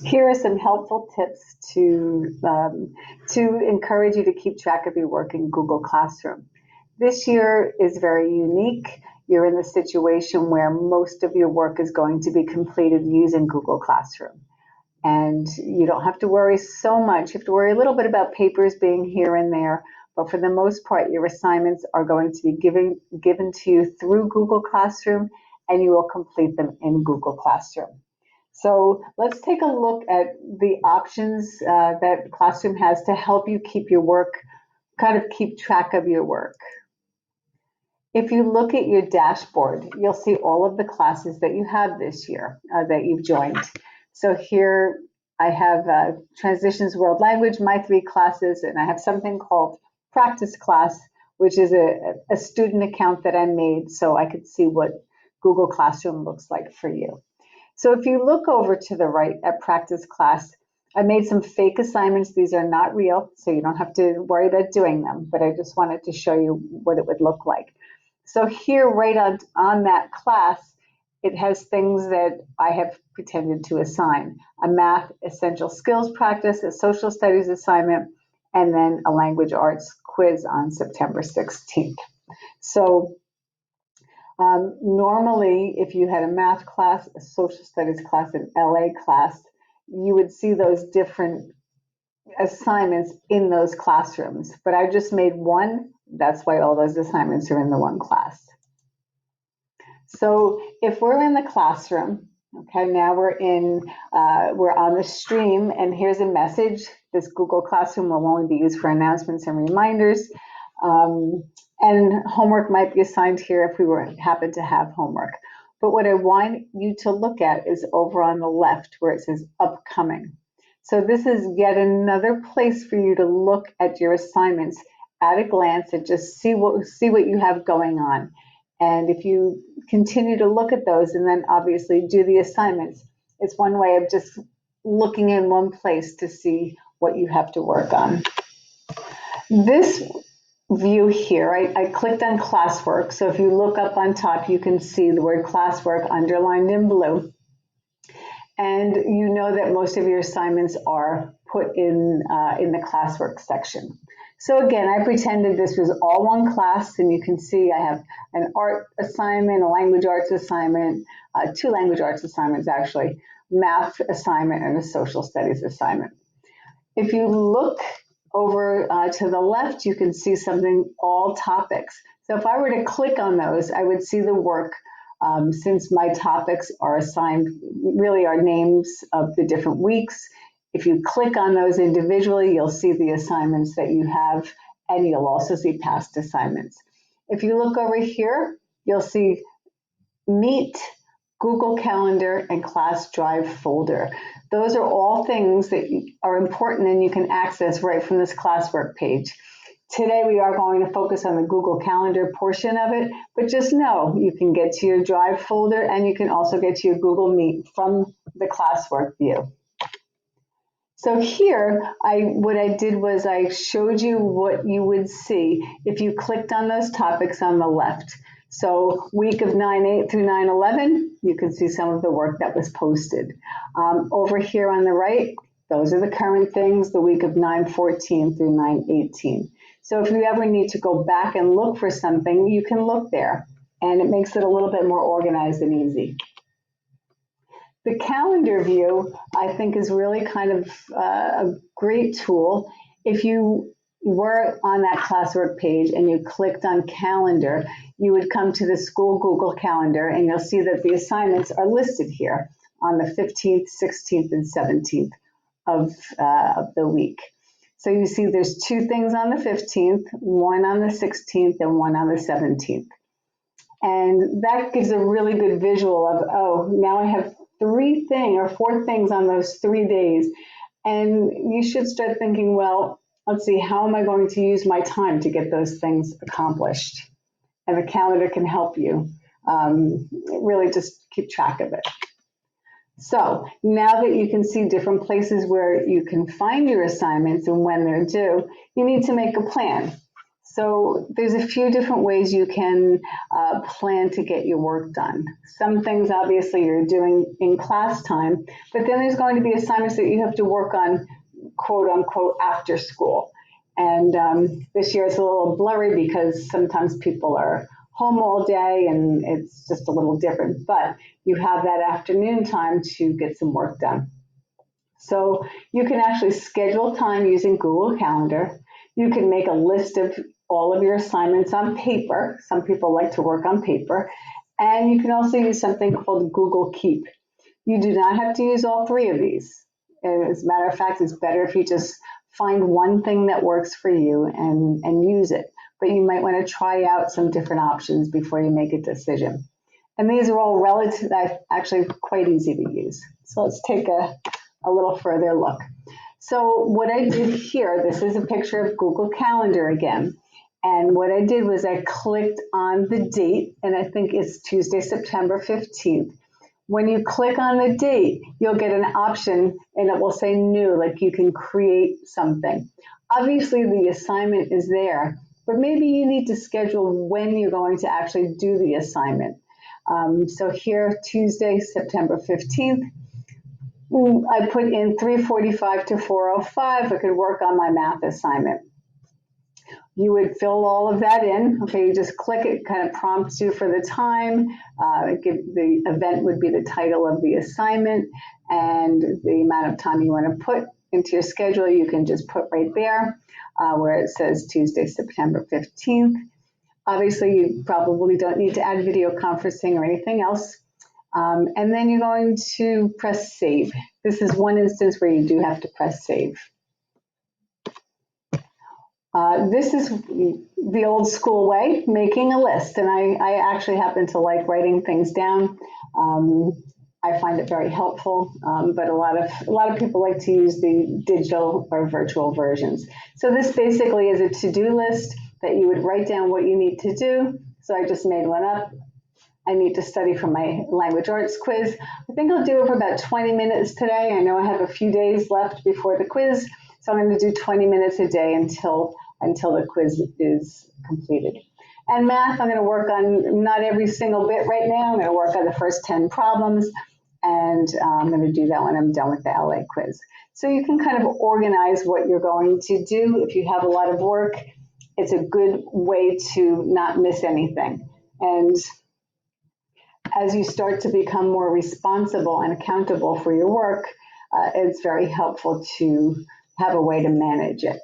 Here are some helpful tips to encourage you to keep track of your work in Google Classroom. This year is very unique. You're in the situation where most of your work is going to be completed using Google Classroom. And you don't have to worry so much. You have to worry a little bit about papers being here and there, but for the most part, your assignments are going to be given to you through Google Classroom, and you will complete them in Google Classroom. So let's take a look at the options that Classroom has to help you keep your work, kind of keep track of your work. If you look at your dashboard, you'll see all of the classes that you have this year that you've joined. So here I have Transitions World Language, my 3 classes, and I have something called Practice Class, which is a student account that I made so I could see what Google Classroom looks like for you. So if you look over to the right at Practice Class, I made some fake assignments. These are not real, so you don't have to worry about doing them, but I just wanted to show you what it would look like. So here, right on that class, it has things that I have pretended to assign. A math essential skills practice, a social studies assignment, and then a language arts quiz on September 16th. So normally, if you had a math class, a social studies class, an LA class, you would see those different assignments in those classrooms. But I just made one. That's why all those assignments are in the one class. So if we're in the classroom, okay, now we're on the stream, and here's a message. This Google Classroom will only be used for announcements and reminders. And homework might be assigned here if we happen to have homework. But what I want you to look at is over on the left where it says upcoming. So this is yet another place for you to look at your assignments at a glance and just see what you have going on. And if you continue to look at those and then obviously do the assignments, it's one way of just looking in one place to see what you have to work on. This view here, I clicked on classwork. So if you look up on top, you can see the word classwork underlined in blue. And you know that most of your assignments are put in the classwork section. So again, I pretended this was all one class, and you can see I have an art assignment, a language arts assignment, 2 language arts assignments actually, math assignment, and a social studies assignment. If you look over to the left, you can see something, all topics. So if I were to click on those, I would see the work. Since my topics are assigned, really are names of the different weeks. If you click on those individually, you'll see the assignments that you have, and you'll also see past assignments. If you look over here, you'll see Meet, Google Calendar, and Class Drive folder. Those are all things that are important and you can access right from this classwork page. Today we are going to focus on the Google Calendar portion of it, but just know you can get to your Drive folder and you can also get to your Google Meet from the classwork view. So here, what I did was I showed you what you would see if you clicked on those topics on the left. So week of 9/8 through 9/11, you can see some of the work that was posted. Over here on the right, those are the current things, the week of 9/14 through 9/18. So if you ever need to go back and look for something, you can look there, and it makes it a little bit more organized and easy. The calendar view, I think, is really kind of a great tool. If you were on that classwork page and you clicked on calendar, you would come to the school Google Calendar, and you'll see that the assignments are listed here on the 15th, 16th, and 17th of the week. So you see there's 2 things on the 15th, 1 on the 16th, and 1 on the 17th. And that gives a really good visual of, oh, now I have 3 things or 4 things on those 3 days. And you should start thinking, well, let's see, how am I going to use my time to get those things accomplished? And the calendar can help you really just keep track of it. So now that you can see different places where you can find your assignments and when they're due, you need to make a plan. So there's a few different ways you can plan to get your work done. Some things obviously you're doing in class time, but then there's going to be assignments that you have to work on, quote unquote, after school. And this year it's a little blurry because sometimes people are home all day and it's just a little different, but you have that afternoon time to get some work done. So you can actually schedule time using Google Calendar. You can make a list of all of your assignments on paper. Some people like to work on paper. And you can also use something called Google Keep. You do not have to use all three of these. As a matter of fact, it's better if you just find one thing that works for you and use it. But you might want to try out some different options before you make a decision. And these are all relative, actually quite easy to use. So let's take a little further look. So what I did here, this is a picture of Google Calendar again. And what I did was I clicked on the date, and I think it's Tuesday, September 15th. When you click on the date, you'll get an option and it will say new, like you can create something. Obviously the assignment is there, but maybe you need to schedule when you're going to actually do the assignment. So here, Tuesday, September 15th, I put in 3:45 to 4:05. I could work on my math assignment. You would fill all of that in. Okay, you just click it, kind of prompts you for the time. The event would be the title of the assignment and the amount of time you want to put into your schedule. You can just put right there where it says Tuesday, September 15th. Obviously, you probably don't need to add video conferencing or anything else. And then you're going to press save. This is one instance where you do have to press save. This is the old school way, making a list. And I actually happen to like writing things down. I find it very helpful, but a lot of people like to use the digital or virtual versions. So this basically is a to-do list that you would write down what you need to do. So I just made one up. I need to study for my language arts quiz. I think I'll do it for about 20 minutes today. I know I have a few days left before the quiz, so I'm going to do 20 minutes a day until the quiz is completed. And math, I'm going to work on not every single bit right now. I'm going to work on the first 10 problems, and I'm going to do that when I'm done with the LA quiz. So you can kind of organize what you're going to do. If you have a lot of work, it's a good way to not miss anything. And as you start to become more responsible and accountable for your work, it's very helpful to have a way to manage it.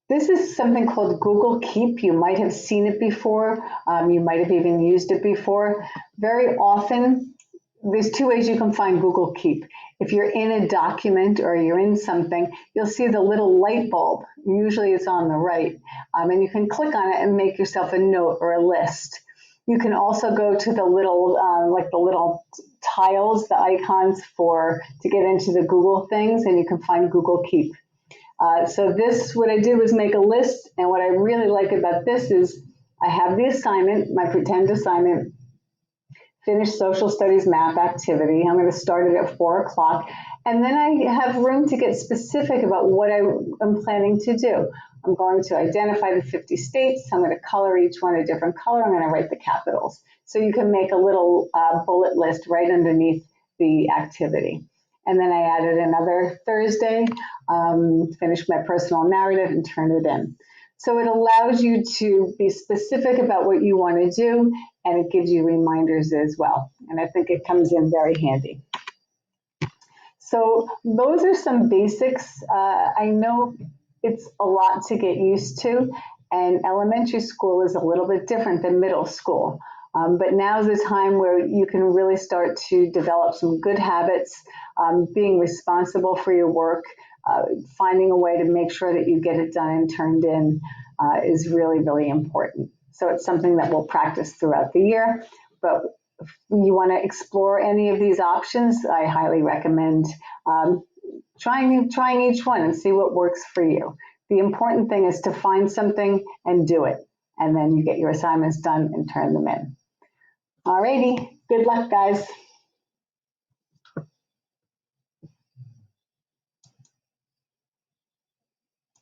This is something called Google Keep. You might have seen it before. You might have even used it before. Very often, there's two ways you can find Google Keep. If you're in a document or you're in something, you'll see the little light bulb. Usually it's on the right. And you can click on it and make yourself a note or a list. You can also go to the little, like the little tiles, the icons to get into the Google things, and you can find Google Keep. So what I did was make a list, and what I really like about this is I have the assignment, my pretend assignment, finish social studies math activity. I'm going to start it at 4 o'clock, and then I have room to get specific about what I am planning to do. I'm going to identify the 50 states. I'm going to color each one a different color. I'm going to write the capitals. So you can make a little bullet list right underneath the activity. And then I added another Thursday, finish my personal narrative and turn it in. So it allows you to be specific about what you want to do, and it gives you reminders as well. And I think it comes in very handy. So those are some basics. I know it's a lot to get used to, and elementary school is a little bit different than middle school. But now's the time where you can really start to develop some good habits, being responsible for your work, finding a way to make sure that you get it done and turned in is really, really important. So it's something that we'll practice throughout the year. But if you want to explore any of these options, I highly recommend trying each one and see what works for you. The important thing is to find something and do it, and then you get your assignments done and turn them in. Alrighty, good luck, guys.